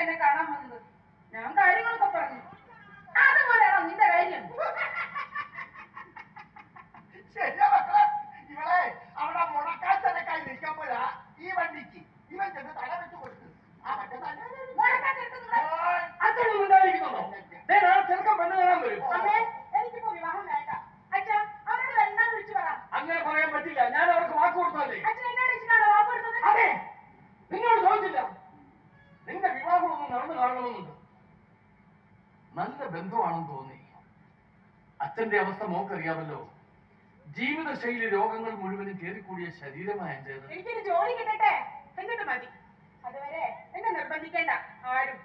എന്നെ കാണാൻ വന്നത്. ഞാൻ കാര്യങ്ങളൊക്കെ പറഞ്ഞു. അതുപോലെയാണോ നിന്റെ കാര്യം? ശരിയാ മക്കളെ, ഇവളെ അവിടെ മുടക്കാത്തരക്കായി നിൽക്കുമ്പോഴാ ഈ വണ്ടിക്ക് ഇവൻ ചെന്ന് തല വെച്ച് കൊടുത്തു. ആ മറ്റേ ചെറുക്കം പെണ്ണ് കാണാൻ വരും. എനിക്കിപ്പോ വിവാഹം വേണ്ട. അച്ഛാ അവരോട് വേണ്ടാന്ന് വിളിച്ചു പറ. അങ്ങനെ പറയാൻ പറ്റില്ല. ഞാൻ അവർക്ക് വാക്ക് കൊടുത്തല്ലേ. അച്ഛൻ എന്നോട് ഇഷ്ടമാണോ വാക്ക് കൊടുത്തത്? അതെ, നിന്നോട് ചോദിച്ചില്ല. നിന്റെ വിവാഹമൊന്നും നടന്നു കാണണമെന്നുണ്ട്. നല്ല ബന്ധമാണെന്ന് തോന്നി. അച്ഛന്റെ അവസ്ഥ മോക്കറിയാമല്ലോ. ജീവിതശൈലി രോഗങ്ങൾ മുഴുവനും കയറിക്കൂടിയ ശരീരമായ എന്റേത്. എനിക്കൊരു ജോലി കിട്ടട്ടെ എന്നിട്ട് മതി. അതുവരെ എന്നെ നിർബന്ധിക്കേണ്ട ആരും.